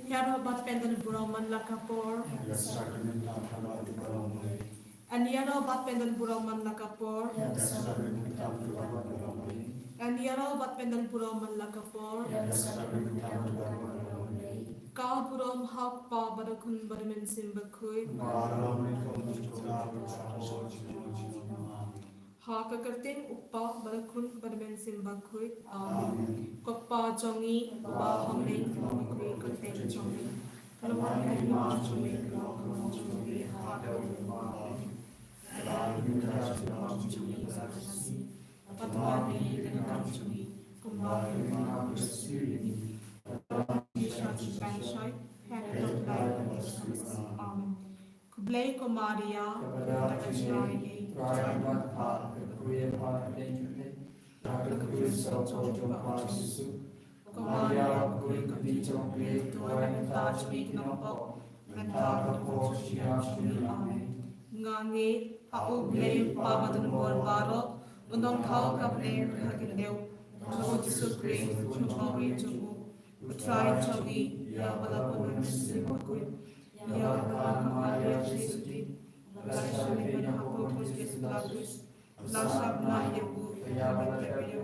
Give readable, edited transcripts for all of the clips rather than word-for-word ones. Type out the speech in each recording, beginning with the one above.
Yaro bat pendel buroman lakapor. And yaro bat pendel buroman lakapor. And yaro bat pendel buroman lakapor. Ka burom hak pa barakun baramen simbakui. Haka kerting uppa barakun baramen simbakui. Kokpa jongi ba hameng bakui kerting jongi. Kalawang kahima jongi kalawang jongi haka uppa. Patwani dengan jongi kembali mengabusi. Amen. Kublai ko Maria, Takashai, Ngangi, Aublay, Pamadun Barbaro, Undong Kau Kablay, Hakindeu, Lord Jesus Christ, Chumari Chubu. Try to be Yabalapun Simukui, Yabalamaria Jesuti, Lasha Hapotus Lagus, Lasha Nayabu, Yabalapio,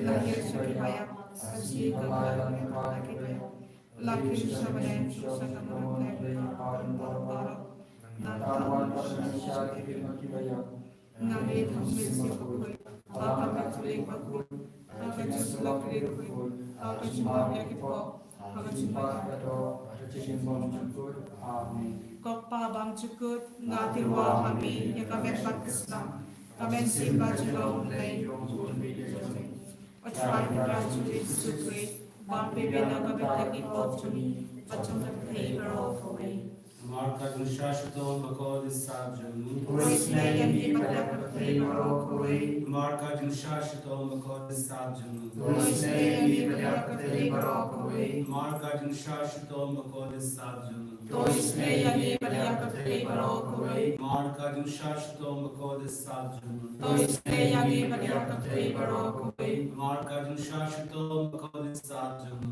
Lahir Shakibaya, Ashikabaya, Lakin Shaman, Shakaman, Barbaro, Nakawan Shakibaya, Nari Hamisi, Bakatuli Baku, Bakatuli. Kokpa bang cukut ngatirwa kami yang kami pakistan kami simba julong lay otray graduate sukri bang pibina kami lagi potuni macam berbero kami Marka Dushashto Makodis Sabjanu. Marka Dushashto Makodis Sabjanu. Marka Dushashto Makodis Sabjanu. Marka Dushashto Makodis Sabjanu. Marka Dushashto Makodis Sabjanu. Marka Dushashto Makodis Sabjanu.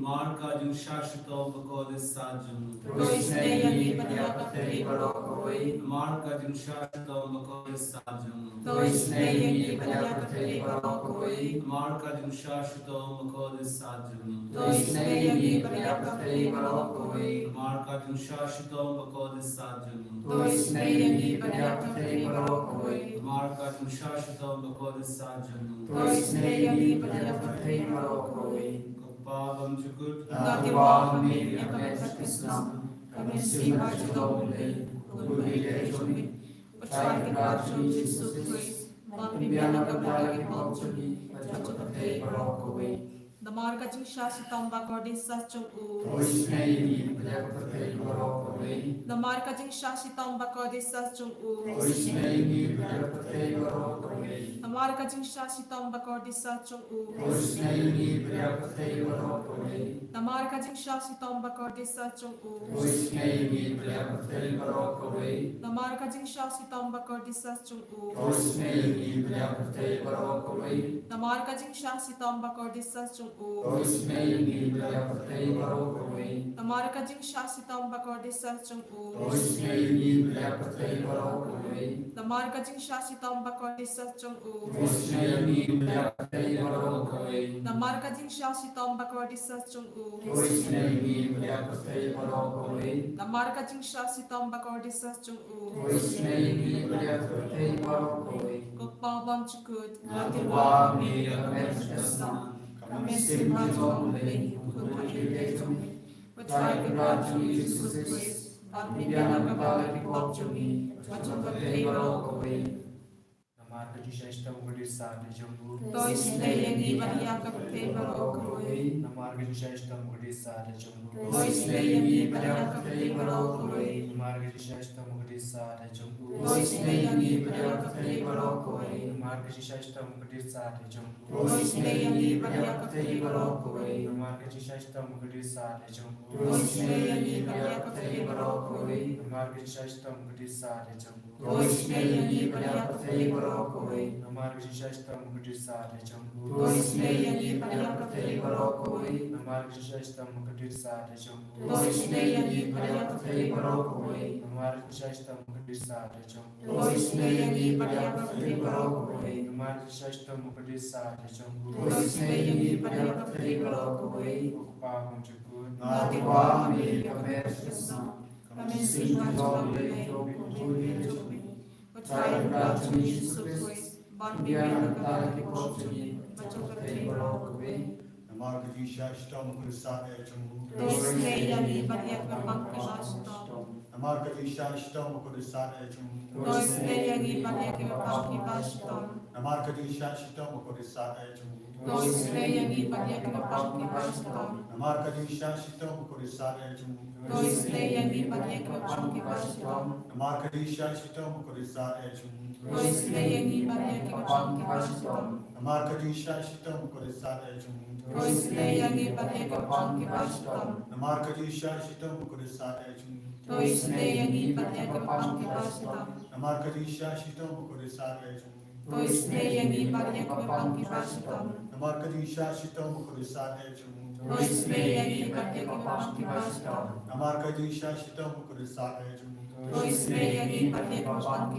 Marka Dushashto Makodis Sabjanu. Marka Dushashto Makodis Sabjanu. Marka Dushashto Makodis Sabjanu. Marka Dushashto Makodis Sabjanu. Babam Chukut, Natiwam ni kami Islam, kami simba julong lay, kulbile jumi, patray kagaju Jesus Christ, mapibiyang kablagi po jumi, patapatay barokaway. Damar kajing siya si tamba kordi sa chung u. Damar kajing siya si tamba kordi sa chung u. Damar kajing siya si tamba kordi sa chung u. Damar kajing siya si tamba kordi sa chung u. Damar kajing siya si tamba kordi sa chung u. Damar kajing siya si tamba kordi sa chung u. Damar kajing siya si tamba kordi sa chung u. Damar kajing siya si tamba kordi sa chung u. Damar kajing siya si tamba kordi sa chung u. Damar kajing siya si tamba kordi sa chung u. Kokpabam chukut ngatirwa mi Islam. Kami simba julong lay, kulbile jumi, patray kagaju Jesus Christ, mapibiyang kablagi po jumi, macam berbero kaway. Marka Dushashto Makodis Sabjanu. Tois layang ibariya kapatay baro kaway. Marka Dushashto Makodis Sabjanu. Tois layang ibariya kapatay baro kaway. Marka Dushashto Makodis Sabjanu. Tois layang ibariya kapatay baro kaway. Marka Dushashto Makodis Sabjanu. Tois layang ibariya kapatay baro kaway. Marka Dushashto Makodis Sabjanu. Tois layang ibariya kapatay baro kaway. Marka Dushashto Makodis Sabjanu. Dois meia Maria Catei Barocoi. Namar Jishashta Mukadisa Lejum. Dois meia Maria Catei Barocoi. Namar Jishashta Mukadisa Lejum. Dois meia Maria Catei Barocoi. Namar Jishashta Mukadisa Lejum. Dois meia Maria Catei Barocoi. Namar Jishashta Mukadisa Lejum. Dois meia Maria Catei Barocoi. Ocupa Munchukun. Natiwa Ami Kamersasam. Kami simpan Jomle Jomle. Percaya kepada Yesus Kristus, biarlah kita dipercayai macam Catei Barocoi. Namar Kadisha Shtam Kurisat Echamu. Dois meia Maria Catei Namar Kadisha Shtam Kurisat Echamu. Dois meia Maria Catei Namar Kadisha Shtam Kurisat Echamu. Dois meia Maria Catei Namar Kadisha Shtam Kurisat Echamu. Dois meia Maria Catei Namar Kadisha Shtam Kurisat Echamu. Dois meia Maria Catei Namar Kadisha Shtam Kurisat Echamu. Dois meia Maria Catei Namar Kadisha Shtam Kurisat Echamu. Dois meia Maria Catei Namar Kadisha Shtam Kurisat Echamu. Dois meia Maria Catei Namar Kadisha Shtam Kurisat Echamu. Dois meia Maria Catei Namar Kadisha Shtam Kurisat Echamu. Dois meia Maria Catei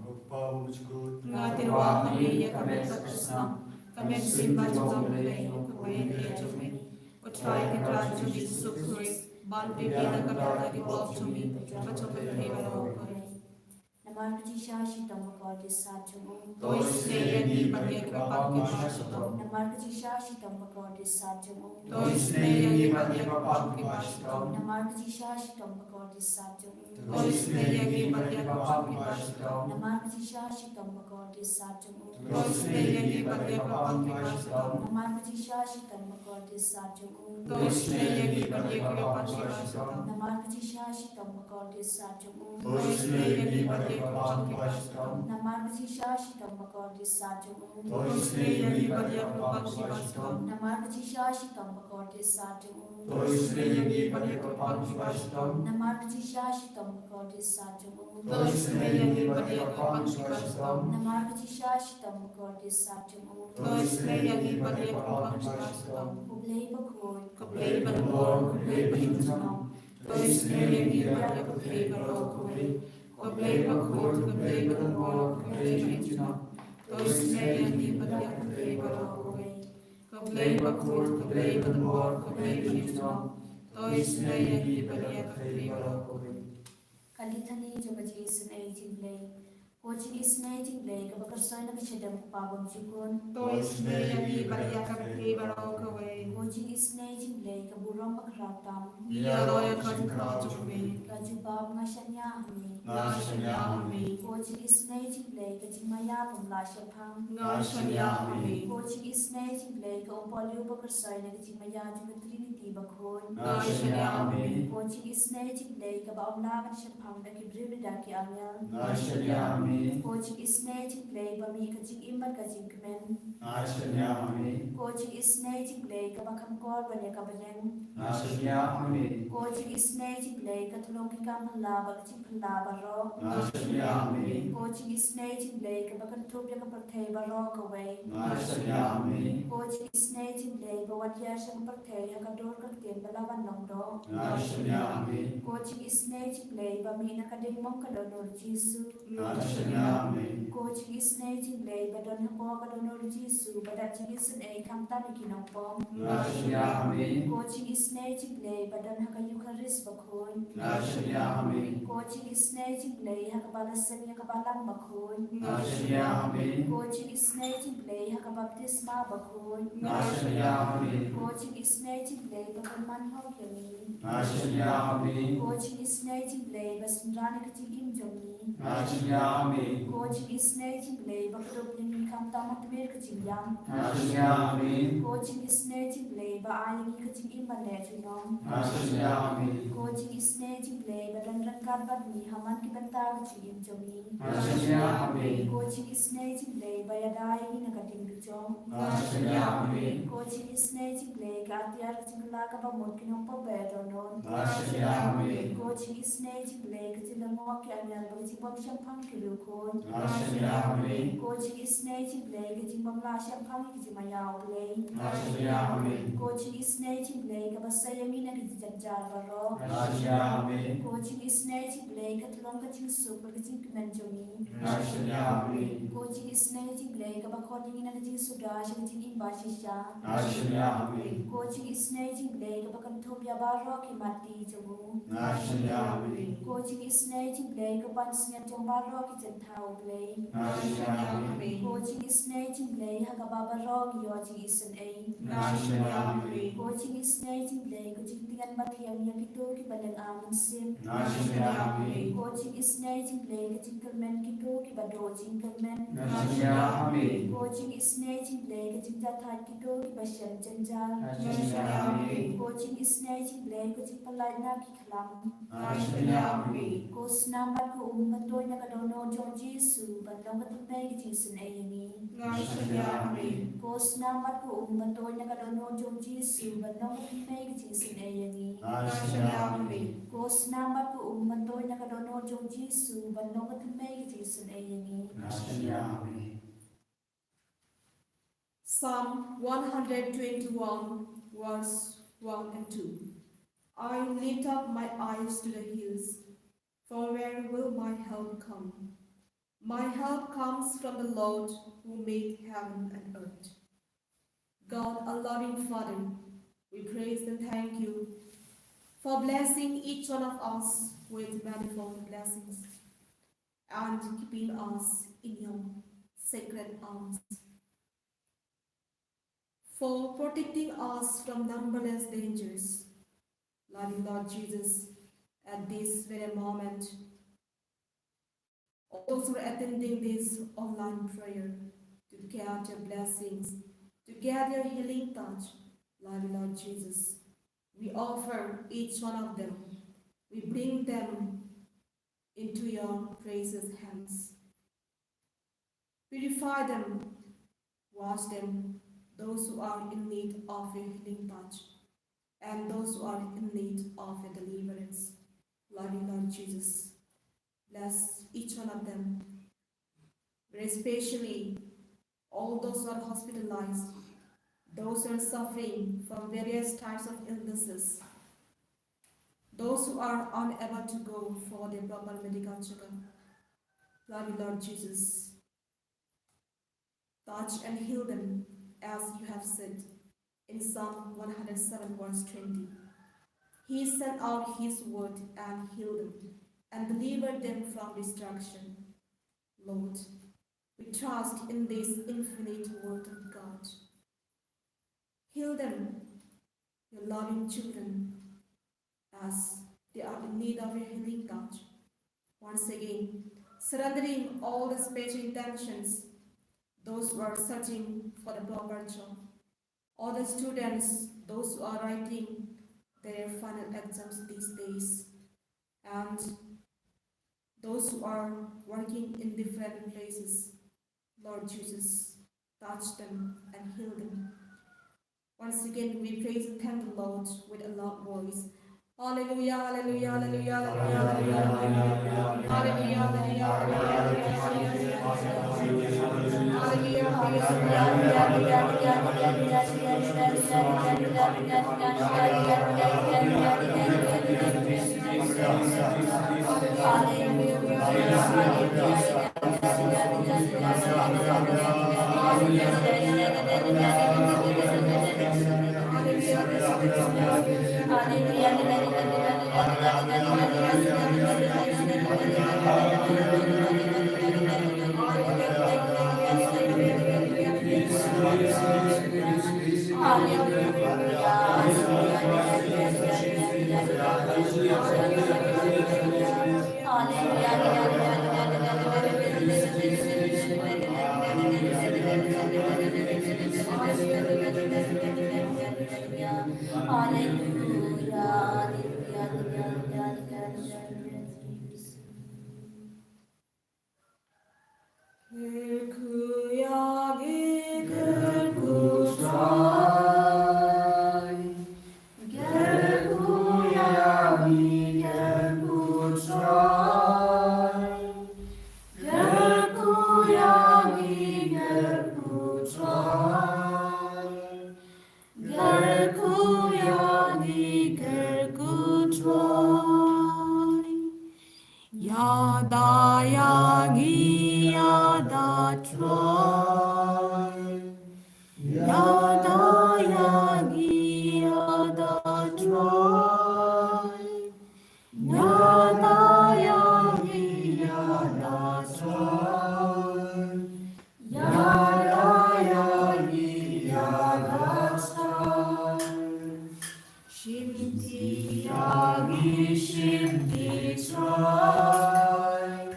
Ocupa Munchukun. Natiwa Maria Kamersasam. Kami simpan Jomle Jomle. Percaya kepada Yesus Kristus, biarlah kita dipercayai macam Catei Barocoi. Namar Jishashta Mukadisa Jamu. Dois meia Maria Catei Namar Jishashta Mukadisa Jamu. Dois meia Maria Catei Namar Jishashta Mukadisa Jamu. Dois meia Maria Catei Namar Jishashta Mukadisa Jamu. Dois meia Maria Catei Namar Jishashta Mukadisa Jamu. Dois meia Maria Catei Namar Jishashta Mukadisa Jamu. Dois meia Maria Namar Jishashta Mukadisa Jamu. Dois meia Maria Catei Namar Jishashta Mukadisa Jamu. Dois meia Maria Catei Namar Jishashta Mukadisa Jamu. Dois meia Maria Catei Namar Jishashta Mukadisa Jamu. Dois meia Maria Catei Kublai Bakul. Kaplay Balmor, Kaplay Balmor. Dois meia Maria Catei Barocoi. Kaplay Bakul, Kaplay Balmor, Kaplay Balmor. Dois meia Maria Catei Barocoi. Kaplay Bakul, Kaplay Balmor, Kaplay Balmor. Dois meia Maria Catei Barocoi. Kalithani Jogaji is an aging blade. Coaching is an aging blade of a person of Shedam Pabam Chikun. Dois meia Maria Catei Barocoi. Coaching is an aging blade of Buram Kratam. Ia loia Kajukrajumi. Kajubab Nashanyahmi. Nashanyami. Coaching is an aging blade of Jimaya from Lashapam. Nashanyami. Coaching is an aging blade of Poluba Kersoina Jimaya Trinity Bakun. Nashanyami. Coaching is an aging blade of Amlavan Shapam the Kibribidaki Angel. Nashanyami. Coaching is an aging blade of Mikaching Imba Kajing Kmen. Nashanyami. Coaching is an aging blade of Akam Korban Yakabayan. Nashanyami. Coaching is an aging blade of Tulongi Kamalaba Chimpalaba Rock. Nashanyami. Coaching is an aging blade of Akantubia Parteba Rock away. Nashanyami. Coaching is an aging blade of what Yashan Partay Hakador Katin Balavan Longdo. Nashanyami. Coaching is an aging blade of Mina Kadimon Kadonor Jisu. Nashanyami. Coaching is an aging blade of Don Haboga Donor Jisu, but that is an a Kamtanikin Pom. Nashanyami. Coaching is an aging blade of Don Hakayukaris Bakun. Nashanyami. Coaching is an aging blade Hakabalasan Yakabalang Bakun. Nashanyami. Coaching is an aging blade Hakabaptisma Bakun. Nashanyami. Coaching is an aging blade Bakaman Hokyami. Nashanyami. Coaching is an aging blade Basandranikati Imjomi. Nashanyami. Coaching is an aging blade Bakadopin Kamtamat Mirkachim Yam. Nashanyami. Coaching is an aging blade ba ai ni ka ching im ban le chu nom Hallelujah, amen. ko ching isne ching le ba ran ran kat bat ni haman ki ban ta ka ching im chomi Hallelujah, amen. ko ching isne ching le ba ya dai ni na ka ting du chom Hallelujah, amen. ko ching isne ching le ka tiar ching la ka ba mot ki nom pa be do non Hallelujah, amen. ko ching isne ching le ka ching la mo ki an ya ba ching bom sham phang ki lu ko Hallelujah, amen. ko ching isne ching le ka ching bom la sham phang ki ching ma yaw le Hallelujah, amen. ko ching isne ching le ka ba sa yami na ki ching jar ba ro Hallelujah, amen. ko ching isne ching le ka tlong ka ching su ka ching ki men chomi Hallelujah, amen. ko ching isne ching le ka ba khot ni na ka ching su da shi ching im ba shi sha Hallelujah, amen. ko ching isne ching le ka ba kan thop ya ba ro ki mati chomu Hallelujah, amen. ko ching isne ching le ka ban snyan chong ba ro ki chen thau le Hallelujah, amen. ko ching isne ching le ha ka ba ba ro ki yo ching isen ei Hallelujah, amen. ko ching isne ching le ko ching tingan ba thiam ya ki to ki baleng amun sim Hallelujah, amen. ko ching isne ching le ka ching kalmen ki to ki ba do ching kalmen Hallelujah, amen. ko ching isne ching le ka ching ja tha ki to ki ba shem chen ja Hallelujah, amen. ko ching isne ching le ko ching palai na ki khlam Hallelujah, amen. ko snamat ko ba to na ka do no jong jisu ba long ka tumai ki ching sin ai ni Hallelujah, amen. ko snamat ko ba to na ka do no jong jisu ba long ka tumai ki ching sin ai ni Hallelujah, amen. ko snamat ko ba to na ka do no jong jisu ba long ka tumai ki ching sin ai ni Hallelujah, amen. Psalm 121, verse 1 and 2. I lift up my eyes to the hills, from where will my help come? My help comes from the Lord who made heaven and earth. God, a loving Father, we praise and thank you for blessing each one of us with manifold blessings and keeping us in your sacred arms, for protecting us from numberless dangers. Loving Lord Jesus, at this very moment, all those who are attending this online prayer, to get your blessings, to get your healing touch, loving Lord Jesus, we offer each one of them. We bring them into your precious hands. Purify them, wash them, those who are in need of your healing touch, and those who are in need of your deliverance. Loving Lord Jesus, bless each one of them, but especially all those who are hospitalized, those who are suffering from various types of illnesses, those who are unable to go for their proper medical checkup. Loving Lord Jesus, touch and heal them as you have said in Psalm 107, verse 20. He sent out his word and healed them and delivered them from destruction. Lord, we trust in this infinite word of God. Heal them, your loving children, as they are in need of your healing touch. Once again, surrendering all the special intentions, those who are searching for the proper job, all the students, those who are writing their final exams these days, and those who are working in different places. Lord Jesus, touch them and heal them. Once again, we praise and thank the Lord with a loud voice. Hallelujah, hallelujah, hallelujah, hallelujah, hallelujah, hallelujah, Hallelujah, hallelujah, hallelujah. Gerkuya gerkutrai, gerkuya mi gerkutrai, gerkuya mi gerkutrai, gerkuya mi gerkutrai. Yada yangi yada try. Yada yangi yada try. Yada yangi yada try. Yada yangi yada try. Shimti yangi shimti try.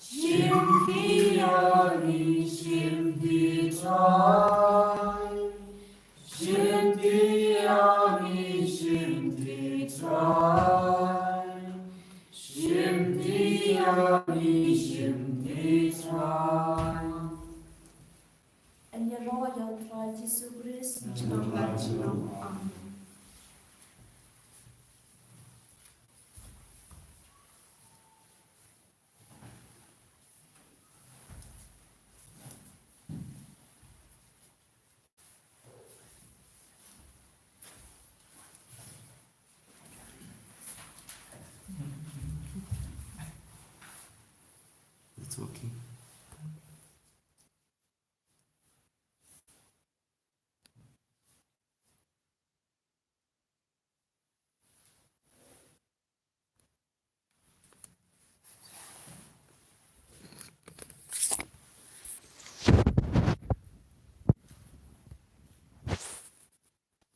Shimti yangi shimti try. Shimti yangi shimti try. Shimti yangi shimti try. En je roh jou try Jesu Christus. Amen. It's working.